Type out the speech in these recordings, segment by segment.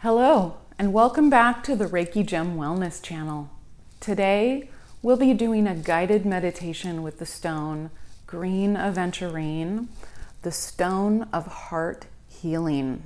Hello, and welcome back to the Reiki Gem Wellness channel. Today, we'll be doing a guided meditation with the stone Green Aventurine, the stone of heart healing.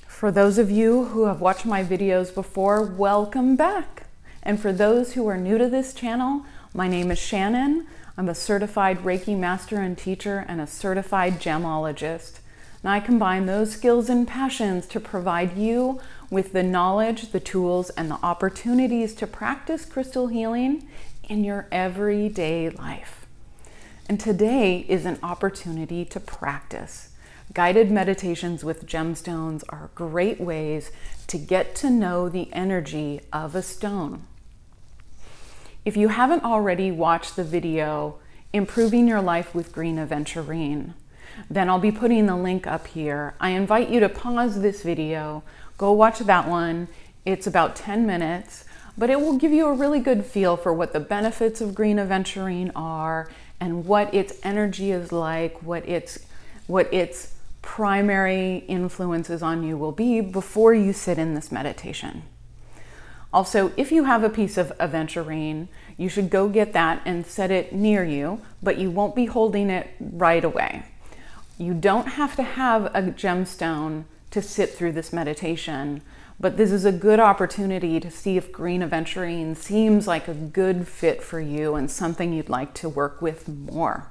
For those of you who have watched my videos before, welcome back. And for those who are new to this channel, my name is Shannon. I'm a certified Reiki master and teacher and a certified gemologist. And I combine those skills and passions to provide you with the knowledge, the tools, and the opportunities to practice crystal healing in your everyday life. And today is an opportunity to practice. Guided meditations with gemstones are great ways to get to know the energy of a stone. If you haven't already watched the video, Improving Your Life with Green Aventurine, then I'll be putting the link up here. I invite you to pause this video, go watch that one. It's about 10 minutes, but it will give you a really good feel for what the benefits of Green Aventurine are and what its energy is like, what its primary influences on you will be before you sit in this meditation. Also, if you have a piece of aventurine, you should go get that and set it near you, but you won't be holding it right away. You don't have to have a gemstone to sit through this meditation, but this is a good opportunity to see if Green Aventurine seems like a good fit for you and something you'd like to work with more.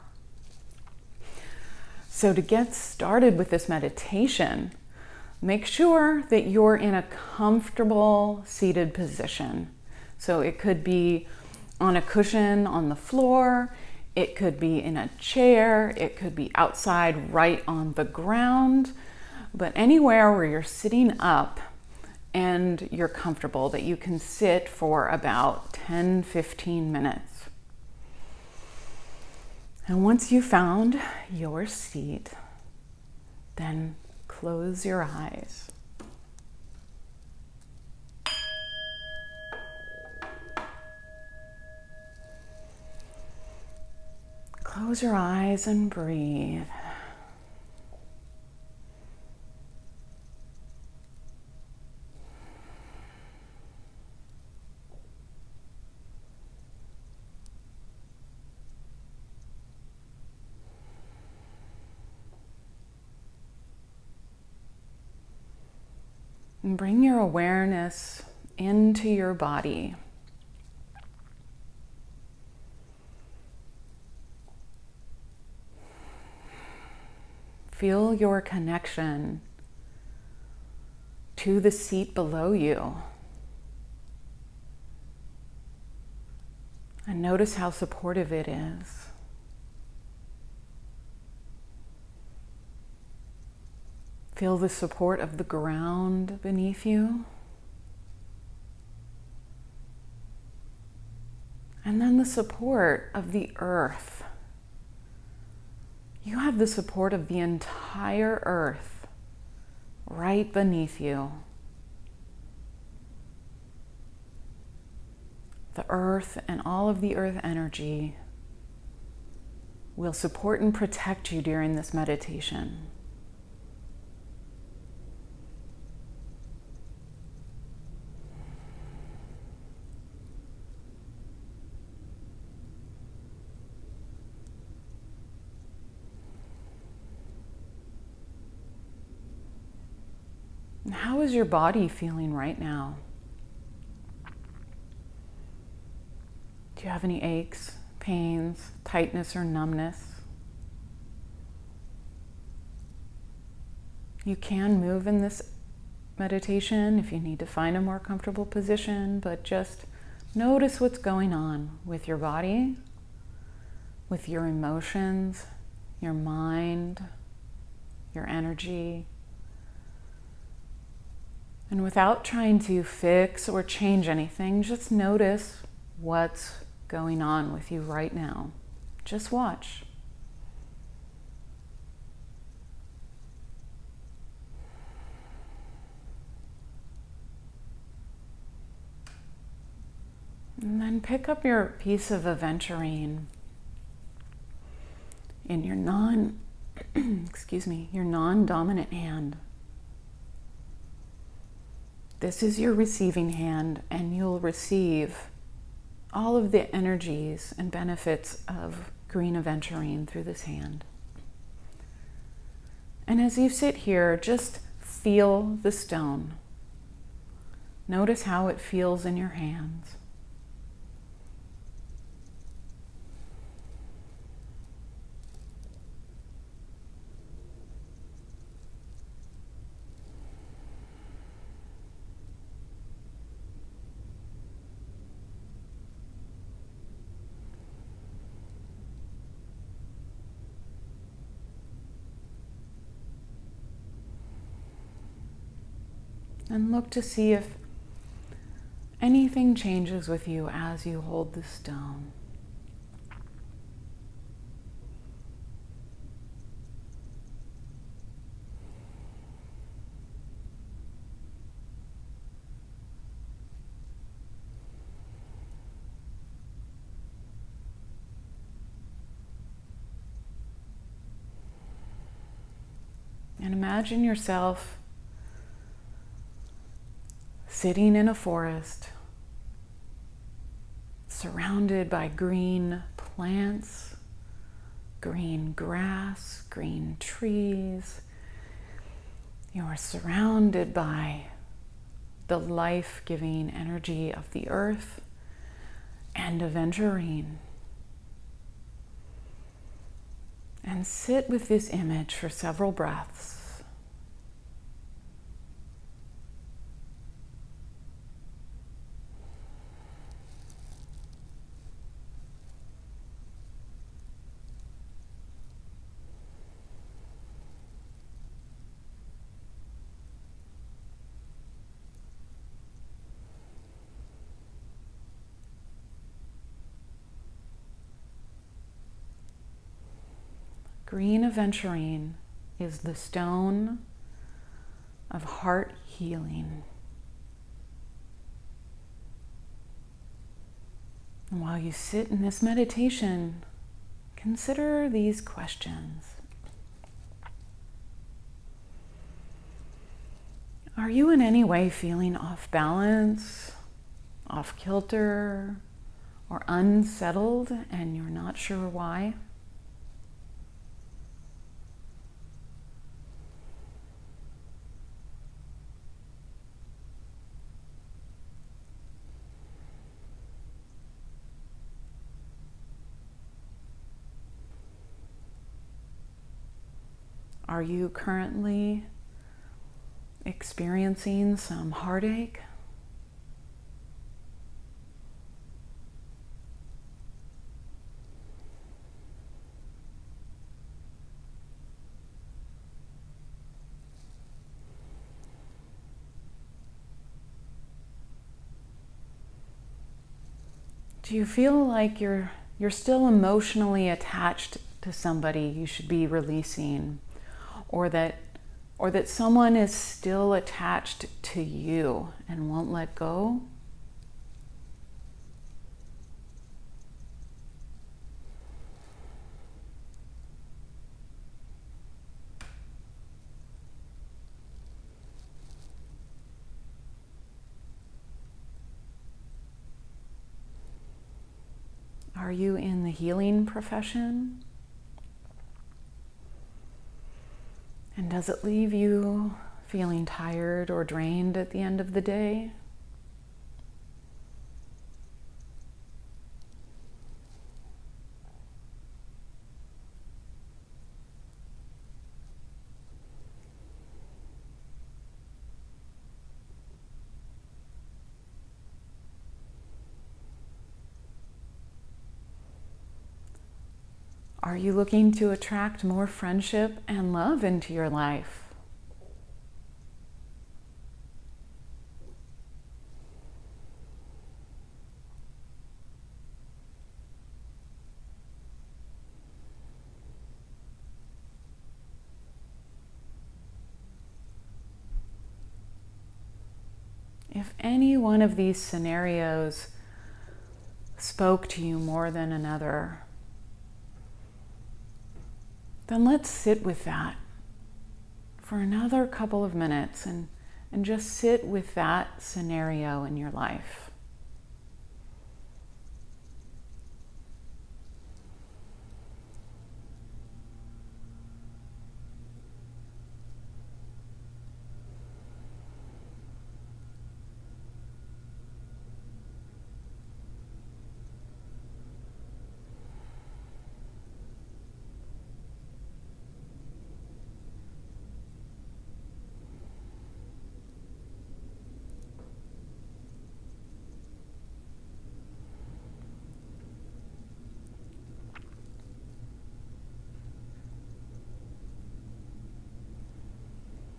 So to get started with this meditation, make sure that you're in a comfortable seated position. So it could be on a cushion on the floor, it could be in a chair, it could be outside right on the ground, but anywhere where you're sitting up and you're comfortable, that you can sit for about 10-15 minutes. And once you've found your seat, then close your eyes. Close your eyes and breathe. And bring your awareness into your body. Feel your connection to the seat below you. And notice how supportive it is. Feel the support of the ground beneath you. And then the support of the earth. You have the support of the entire earth right beneath you. The earth and all of the earth energy will support and protect you during this meditation. How is your body feeling right now? Do you have any aches, pains, tightness, or numbness? You can move in this meditation if you need to find a more comfortable position, but just notice what's going on with your body, with your emotions, your mind, your energy. And without trying to fix or change anything, just notice what's going on with you right now. Just watch. And then pick up your piece of aventurine in your non-dominant hand. This is your receiving hand, and you'll receive all of the energies and benefits of Green Aventurine through this hand. And as you sit here, just feel the stone. Notice how it feels in your hands. And look to see if anything changes with you as you hold the stone. And imagine yourself sitting in a forest, surrounded by green plants, green grass, green trees. You are surrounded by the life-giving energy of the earth and Aventurine. And sit with this image for several breaths. Green Aventurine is the stone of heart healing. And while you sit in this meditation, consider these questions. Are you in any way feeling off balance, off kilter, or unsettled and you're not sure why? Are you currently experiencing some heartache? Do you feel like you're still emotionally attached to somebody you should be releasing? Or that someone is still attached to you and won't let go? Are you in the healing profession? And does it leave you feeling tired or drained at the end of the day? Are you looking to attract more friendship and love into your life? If any one of these scenarios spoke to you more than another, then let's sit with that for another couple of minutes and and just sit with that scenario in your life.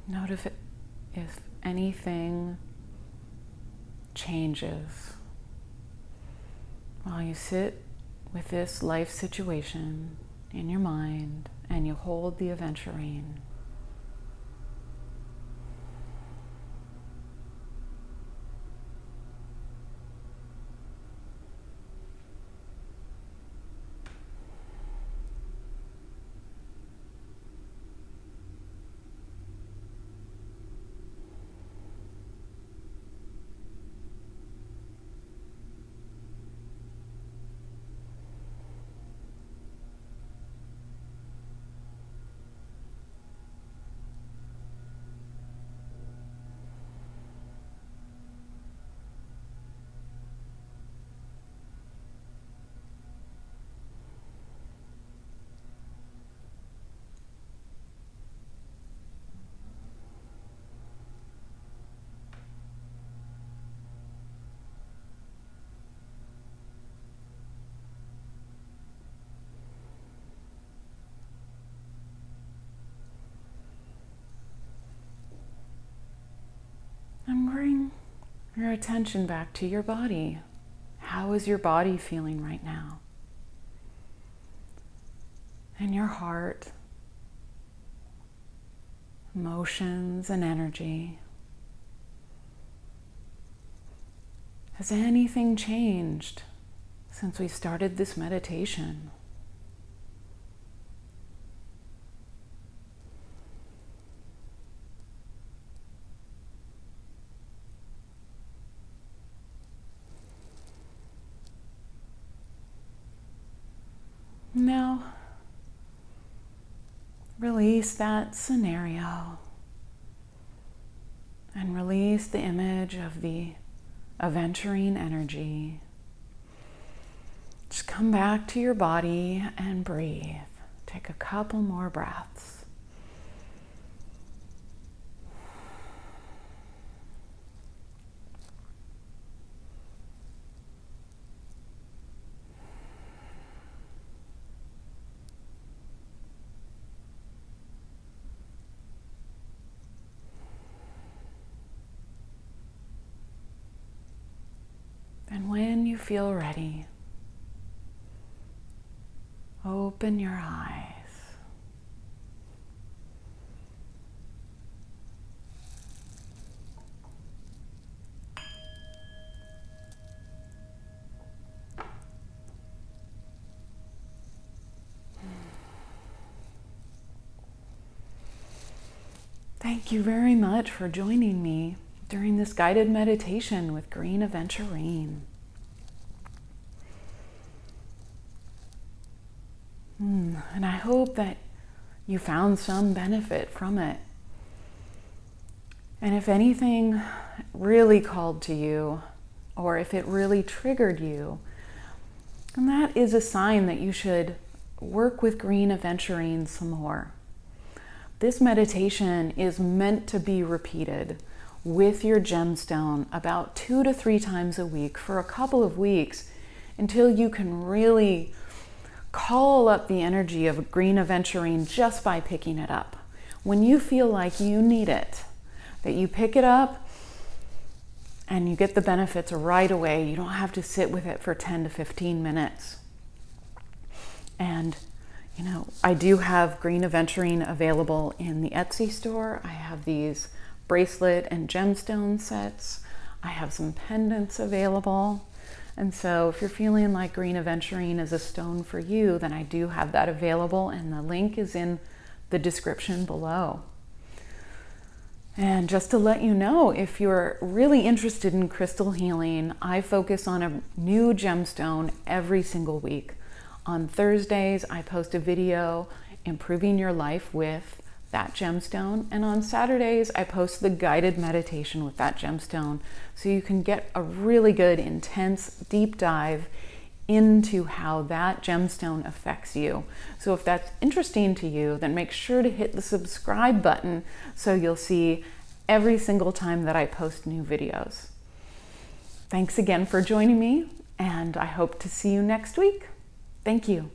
Note if anything changes while you sit with this life situation in your mind and you hold the aventurine. And bring your attention back to your body. How is your body feeling right now? And your heart, emotions and energy. Has anything changed since we started this meditation? Now, release that scenario and release the image of the aventurine energy. Just come back to your body and breathe. Take a couple more breaths. And when you feel ready, open your eyes. Thank you very much for joining me during this guided meditation with Green Aventurine. And I hope that you found some benefit from it. And if anything really called to you, or if it really triggered you, then that is a sign that you should work with Green Aventurine some more. This meditation is meant to be repeated with your gemstone about 2 to 3 times a week for a couple of weeks until you can really call up the energy of Green Aventurine just by picking it up. When you feel like you need it, that you pick it up and you get the benefits right away. You don't have to sit with it for 10 to 15 minutes. And I do have Green Aventurine available in the Etsy store. I have these bracelet and gemstone sets. I have some pendants available. And so if you're feeling like Green Aventurine is a stone for you, then I do have that available, and the link is in the description below. And just to let you know, if you're really interested in crystal healing, I focus on a new gemstone every single week. On Thursdays, I post a video improving your life with that gemstone. And on Saturdays, I post the guided meditation with that gemstone. So you can get a really good, intense, deep dive into how that gemstone affects you. So if that's interesting to you, then make sure to hit the subscribe button so you'll see every single time that I post new videos. Thanks again for joining me, and I hope to see you next week. Thank you.